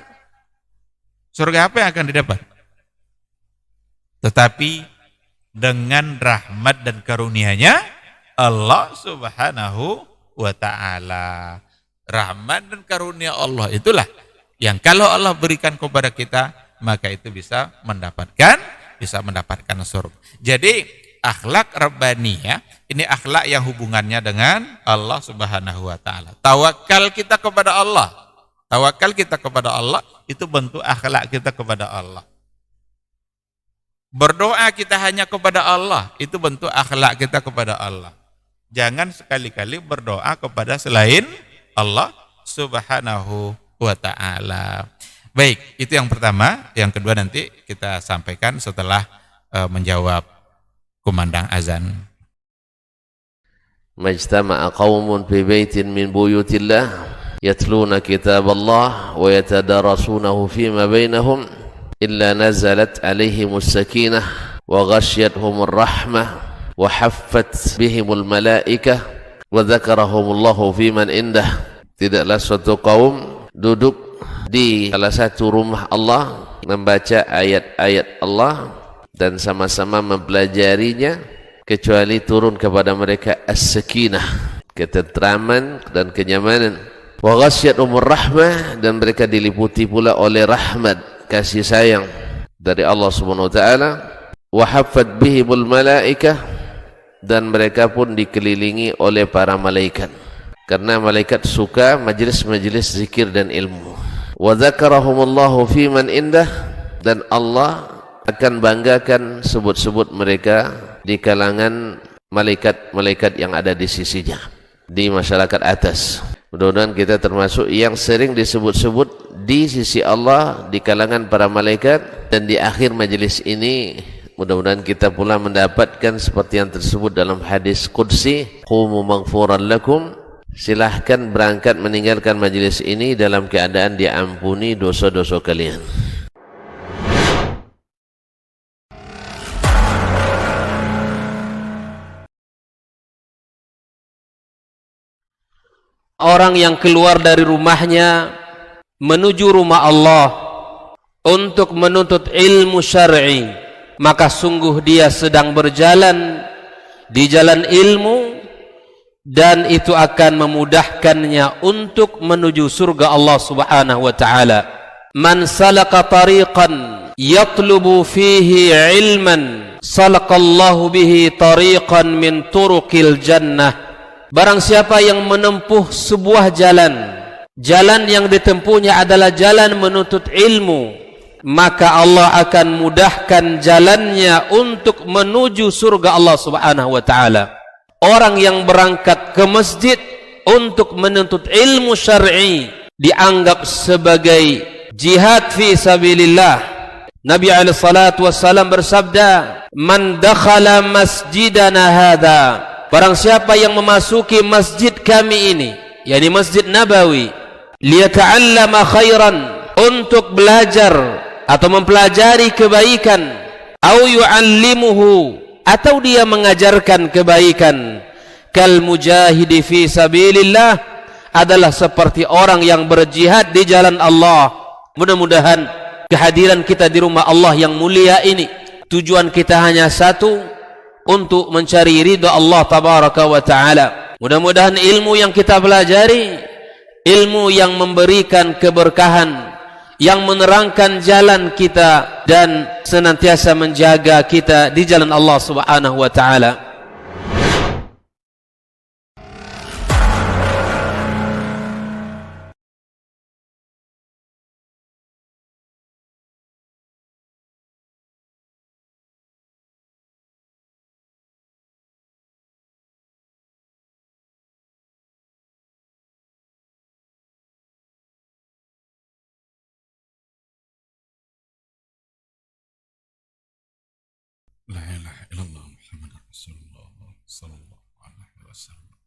Surga apa yang akan didapat? Tetapi dengan rahmat dan karunia-Nya Allah Subhanahu wa ta'ala. Rahmat dan karunia Allah itulah yang kalau Allah berikan kepada kita, maka itu bisa mendapatkan surga. Jadi akhlak rabbaniyah ini akhlak yang hubungannya dengan Allah Subhanahu wa taala. Tawakal kita kepada Allah. Tawakal kita kepada Allah itu bentuk akhlak kita kepada Allah. Berdoa kita hanya kepada Allah, itu bentuk akhlak kita kepada Allah. Jangan sekali-kali berdoa kepada selain Allah Subhanahu wa taala. Baik, itu yang pertama. Yang kedua nanti kita sampaikan setelah menjawab kumandang azan. Majtama'a qaumun fi baitin min buyutillah yatluna kitaballah wa yatadarasunahu fima bainahum illa nazalat alaihimus sakinah wa ghasyiyatuhumur rahmah wa haffat bihimul malaikah wa dzakarahumullahu fiman indah. Tidaklah suatu kaum duduk di salah satu rumah Allah membaca ayat-ayat Allah dan sama-sama mempelajarinya kecuali turun kepada mereka as-sakinah, ketentraman dan kenyamanan, wa ghasyiyatuhumur rahmah, dan mereka diliputi pula oleh rahmat, kasih sayang dari Allah Subhanahu wa taala, wa haffat bihimul malaikah, dan mereka pun dikelilingi oleh para malaikat karena malaikat suka majlis-majlis zikir dan ilmu. Wa dzakarahumullahu fiman indah, dan Allah akan banggakan sebut-sebut mereka di kalangan malaikat-malaikat yang ada di sisinya di masyarakat atas. Mudah-mudahan kita termasuk yang sering disebut-sebut di sisi Allah di kalangan para malaikat, dan di akhir majelis ini mudah-mudahan kita pula mendapatkan seperti yang tersebut dalam hadis qudsi, qumu maghfuran lakum, silahkan berangkat meninggalkan majelis ini dalam keadaan diampuni dosa-dosa kalian. Orang yang keluar dari rumahnya menuju rumah Allah untuk menuntut ilmu syar'i, maka sungguh dia sedang berjalan di jalan ilmu, dan itu akan memudahkannya untuk menuju surga Allah Subhanahu wa taala. Man salaka tariqan yatlubu fihi ilman salakallahu bihi tariqan min turuqil jannah. Barang siapa yang menempuh sebuah jalan yang ditempuhnya adalah jalan menuntut ilmu, maka Allah akan mudahkan jalannya untuk menuju surga Allah Subhanahu wa taala. Orang yang berangkat ke masjid untuk menuntut ilmu syar'i dianggap sebagai jihad fi sabilillah. Nabi alaihi salatu wassalam bersabda, "Man dakhala masjidana hadza", barang siapa yang memasuki masjid kami ini, yakni Masjid Nabawi, liyata'allama khairan, untuk belajar atau mempelajari kebaikan, au yu'allimuhu, atau dia mengajarkan kebaikan, kal mujahidi fi sabilillah, adalah seperti orang yang berjihad di jalan Allah. Mudah-mudahan kehadiran kita di rumah Allah yang mulia ini, tujuan kita hanya satu, untuk mencari ridha Allah tabaraka wa ta'ala. Mudah-mudahan ilmu yang kita pelajari, ilmu yang memberikan keberkahan, yang menerangkan jalan kita dan senantiasa menjaga kita di jalan Allah subhanahu wa ta'ala. La ilaha illallah Muhammad Rasulullah sallallahu alaihi wasallam.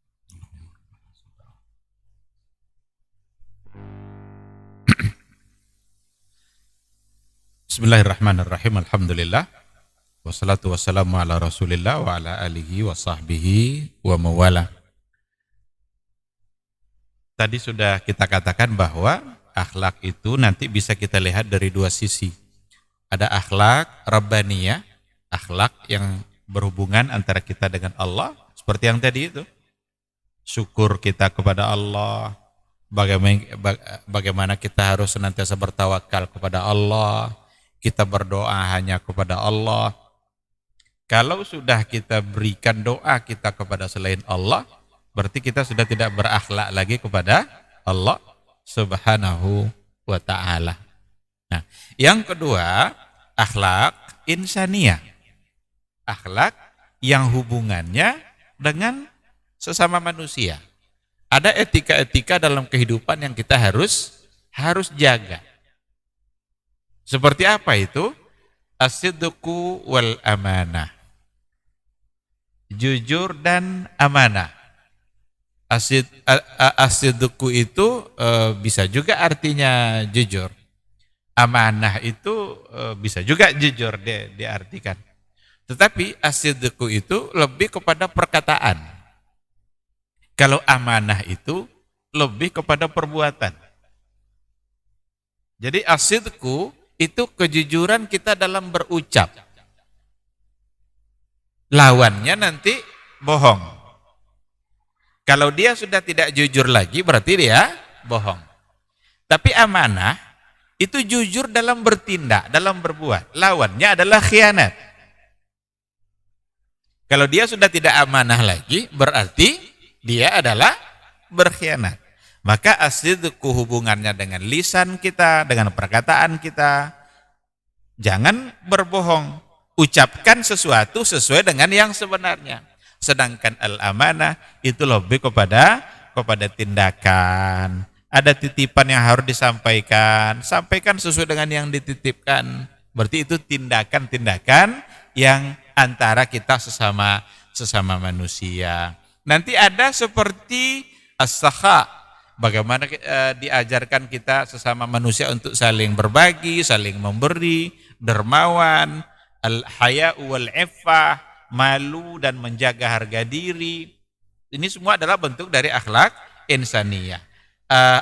Bismillahirrahmanirrahim. Alhamdulillah. Wassalatu wassalamu ala Rasulillah wa ala alihi wa sahbihi wa mawala. Tadi sudah kita katakan bahwa akhlak itu nanti bisa kita lihat dari dua sisi. Ada akhlak rabbaniyah, akhlak yang berhubungan antara kita dengan Allah, seperti yang tadi itu. Syukur kita kepada Allah, bagaimana kita harus senantiasa bertawakal kepada Allah, kita berdoa hanya kepada Allah. Kalau sudah kita berikan doa kita kepada selain Allah, berarti kita sudah tidak berakhlak lagi kepada Allah subhanahu wa ta'ala. Nah, yang kedua, akhlak insaniyah. Akhlak yang hubungannya dengan sesama manusia. Ada etika-etika dalam kehidupan yang kita harus jaga. Seperti apa itu? As-sidqu wal amanah. Jujur dan amanah. As-sidqu itu bisa juga artinya jujur. Amanah itu bisa juga jujur diartikan. Tetapi as-sidqu itu lebih kepada perkataan. Kalau amanah itu lebih kepada perbuatan. Jadi as-sidqu itu kejujuran kita dalam berucap. Lawannya nanti bohong. Kalau dia sudah tidak jujur lagi berarti dia bohong. Tapi amanah itu jujur dalam bertindak, dalam berbuat. Lawannya adalah khianat. Kalau dia sudah tidak amanah lagi, berarti dia adalah berkhianat. Maka as-sidqu hubungannya dengan lisan kita, dengan perkataan kita. Jangan berbohong. Ucapkan sesuatu sesuai dengan yang sebenarnya. Sedangkan al-amanah itu lebih kepada tindakan. Ada titipan yang harus disampaikan, sampaikan sesuai dengan yang dititipkan. Berarti itu tindakan-tindakan yang antara kita sesama manusia. Nanti ada seperti as-sakha, bagaimana diajarkan kita sesama manusia untuk saling berbagi, saling memberi, dermawan, al-haya'u wal-iffah, malu dan menjaga harga diri. Ini semua adalah bentuk dari akhlak insaniyah.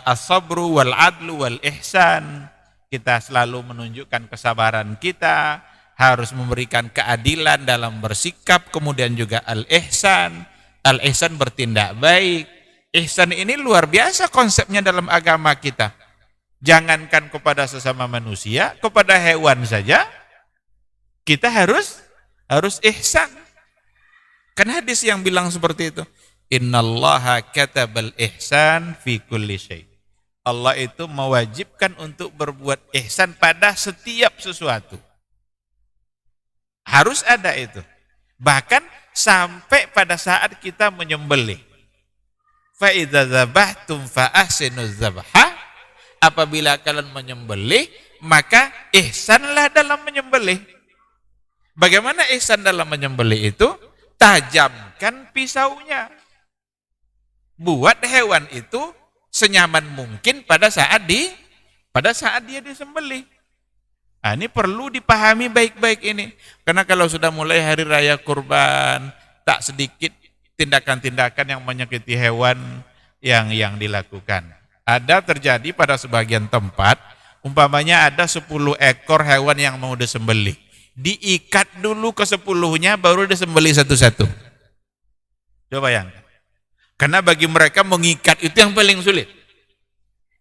As-sabru wal-adlu wal-ihsan, kita selalu menunjukkan kesabaran kita, harus memberikan keadilan dalam bersikap, kemudian juga al-ihsan. Al-ihsan bertindak baik. Ihsan ini luar biasa konsepnya dalam agama kita. Jangankan kepada sesama manusia, kepada hewan saja kita harus ihsan. Kan hadis yang bilang seperti itu. Innallaha katabal ihsan fi kulli syai'. Allah itu mewajibkan untuk berbuat ihsan pada setiap sesuatu. Harus ada itu. Bahkan sampai pada saat kita menyembelih. Fa idza dzabhtum fa ahsinuz dzabha. Apabila kalian menyembelih, maka ihsanlah dalam menyembelih. Bagaimana ihsan dalam menyembelih itu? Tajamkan pisaunya. buat hewan itu senyaman mungkin pada saat dia disembelih. Nah, ini perlu dipahami baik-baik ini. Karena kalau sudah mulai hari raya kurban, tak sedikit tindakan-tindakan yang menyakiti hewan yang dilakukan. Ada terjadi pada sebagian tempat, umpamanya ada 10 ekor hewan yang mau disembelih. Diikat dulu ke 10-nya baru disembelih satu-satu. Coba bayangkan. Karena bagi mereka mengikat itu yang paling sulit.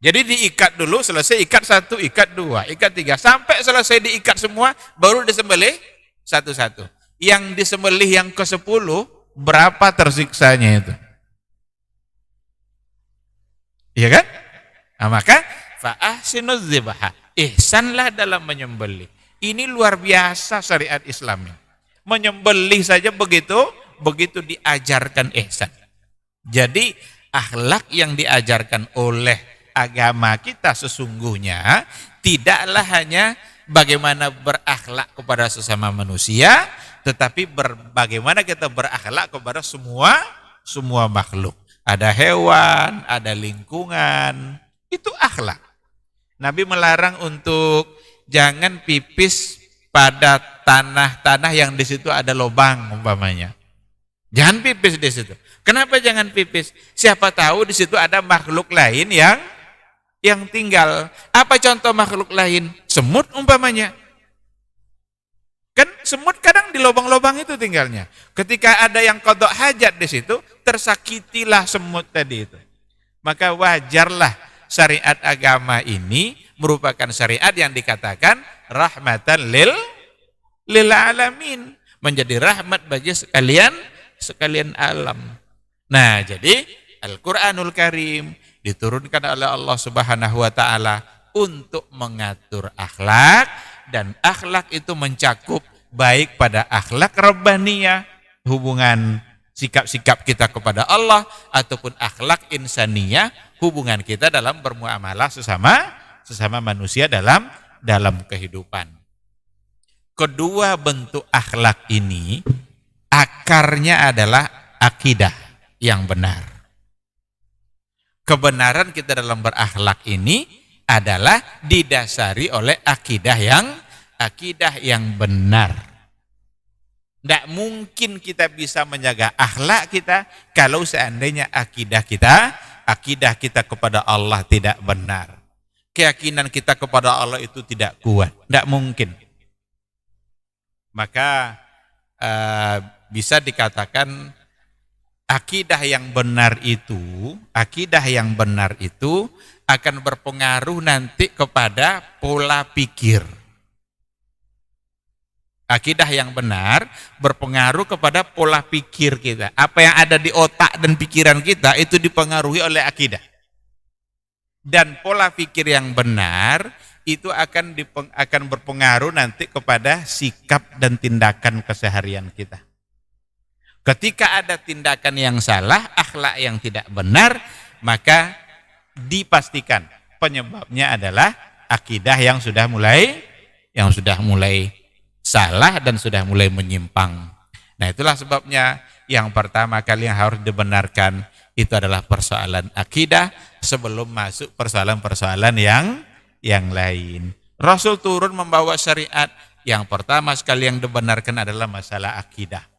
Jadi diikat dulu, selesai ikat 1, ikat 2, ikat 3. Sampai selesai diikat semua, baru disembelih satu-satu. Yang disembelih yang ke-10, berapa tersiksanya itu? Iya kan? Nah, maka fa'ahsinuz dzibha. Ihsanlah dalam menyembelih. Ini luar biasa syariat Islam. Menyembelih saja begitu diajarkan ihsan. Jadi akhlak yang diajarkan oleh agama kita sesungguhnya tidaklah hanya bagaimana berakhlak kepada sesama manusia, tetapi bagaimana kita berakhlak kepada semua makhluk. Ada hewan, ada lingkungan, itu akhlak. Nabi melarang untuk jangan pipis pada tanah-tanah yang di situ ada lubang umpamanya. Jangan pipis di situ. Kenapa jangan pipis? Siapa tahu di situ ada makhluk lain yang tinggal. Apa contoh makhluk lain? Semut umpamanya. Kan semut kadang di lubang-lubang itu tinggalnya. Ketika ada yang qada hajat di situ, tersakitilah semut tadi itu. Maka wajarlah syariat agama ini merupakan syariat yang dikatakan rahmatan lil alamin, menjadi rahmat bagi sekalian alam. Nah, jadi Al-Qur'anul Karim diturunkan oleh Allah Subhanahu wa taala untuk mengatur akhlak, dan akhlak itu mencakup baik pada akhlak rabbaniyah, hubungan sikap-sikap kita kepada Allah, ataupun akhlak insaniyah, hubungan kita dalam bermuamalah sesama manusia dalam kehidupan. Kedua bentuk akhlak ini akarnya adalah akidah yang benar. Kebenaran kita dalam berakhlak ini adalah didasari oleh akidah yang benar. Tidak mungkin kita bisa menjaga akhlak kita kalau seandainya akidah kita kepada Allah tidak benar. Keyakinan kita kepada Allah itu tidak kuat. Tidak mungkin. Maka bisa dikatakan akidah yang benar itu akan berpengaruh nanti kepada pola pikir. Akidah yang benar berpengaruh kepada pola pikir kita. Apa yang ada di otak dan pikiran kita itu dipengaruhi oleh akidah. Dan pola pikir yang benar itu akan berpengaruh nanti kepada sikap dan tindakan keseharian kita. Ketika ada tindakan yang salah, akhlak yang tidak benar, maka dipastikan penyebabnya adalah akidah yang sudah mulai salah dan sudah mulai menyimpang. Nah, itulah sebabnya yang pertama kali yang harus dibenarkan itu adalah persoalan akidah sebelum masuk persoalan-persoalan yang lain. Rasul turun membawa syariat, yang pertama sekali yang dibenarkan adalah masalah akidah.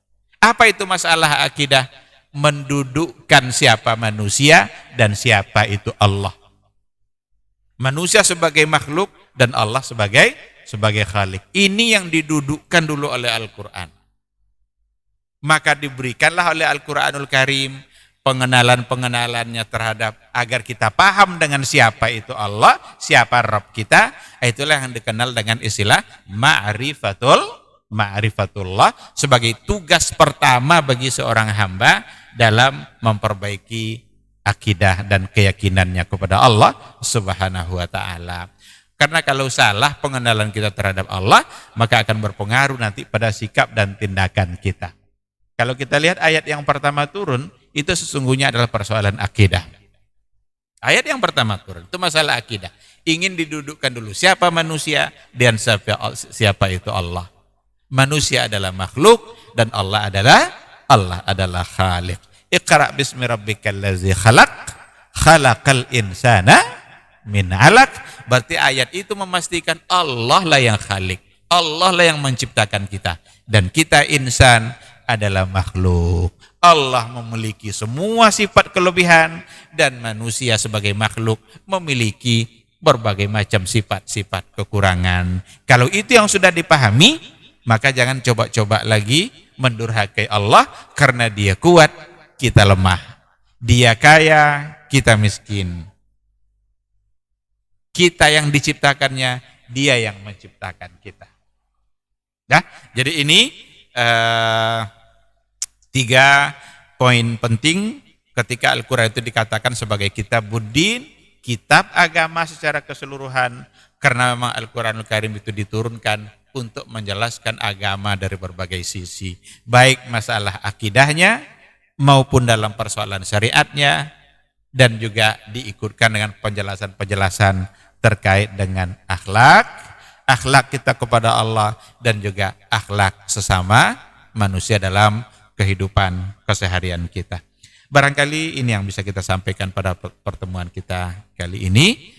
Apa itu masalah akidah? Mendudukkan siapa manusia dan siapa itu Allah. Manusia sebagai makhluk dan Allah sebagai khalik. Ini yang didudukkan dulu oleh Al-Quran. Maka diberikanlah oleh Al-Quranul Karim pengenalan-pengenalannya terhadap agar kita paham dengan siapa itu Allah, siapa Rabb kita. Itulah yang dikenal dengan istilah ma'rifatullah sebagai tugas pertama bagi seorang hamba dalam memperbaiki akidah dan keyakinannya kepada Allah Subhanahu wa taala. Karena kalau salah pengenalan kita terhadap Allah, maka akan berpengaruh nanti pada sikap dan tindakan kita. Kalau kita lihat ayat yang pertama turun, itu sesungguhnya adalah persoalan akidah. Ayat yang pertama turun, itu masalah akidah. Ingin didudukkan dulu siapa manusia dan siapa itu Allah. Manusia adalah makhluk dan Allah adalah khalik. Iqra bismi rabbikal ladzi khalaq, khalaqal insana min 'alaq. Berarti ayat itu memastikan Allah lah yang khalik, Allah lah yang menciptakan kita, dan kita insan adalah makhluk. Allah memiliki semua sifat kelebihan dan manusia sebagai makhluk memiliki berbagai macam sifat-sifat kekurangan. Kalau itu yang sudah dipahami, maka jangan coba-coba lagi mendurhakai Allah karena dia kuat, kita lemah. Dia kaya, kita miskin. Kita yang diciptakannya, dia yang menciptakan kita. Ya, jadi ini 3 poin penting ketika Al-Quran itu dikatakan sebagai kitabuddin, kitab agama secara keseluruhan, karena memang Al-Quranul Karim itu diturunkan untuk menjelaskan agama dari berbagai sisi, baik masalah akidahnya maupun dalam persoalan syariatnya, dan juga diikutkan dengan penjelasan-penjelasan terkait dengan akhlak kita kepada Allah, dan juga akhlak sesama manusia dalam kehidupan keseharian kita. Barangkali ini yang bisa kita sampaikan pada pertemuan kita kali ini.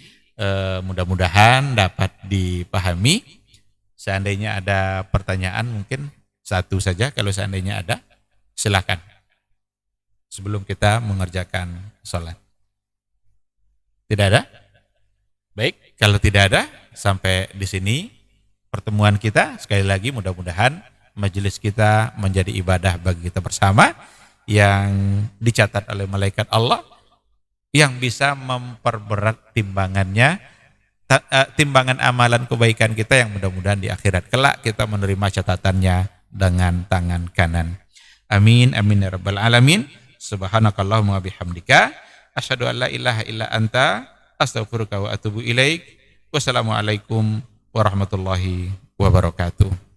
Mudah-mudahan dapat dipahami. Seandainya ada pertanyaan, mungkin satu saja, kalau seandainya ada, silakan. Sebelum kita mengerjakan sholat. Tidak ada? Baik, kalau tidak ada, sampai di sini pertemuan kita. Sekali lagi mudah-mudahan majelis kita menjadi ibadah bagi kita bersama, yang dicatat oleh malaikat Allah, yang bisa memperberat timbangannya, timbangan amalan kebaikan kita, yang mudah-mudahan di akhirat kelak kita menerima catatannya dengan tangan kanan. Amin, amin ya rabbal alamin. Subhanakallahumma bihamdika asyhadu an la ilaha illa anta astaghfiruka wa atubu ilaik. Wassalamualaikum warahmatullahi wabarakatuh.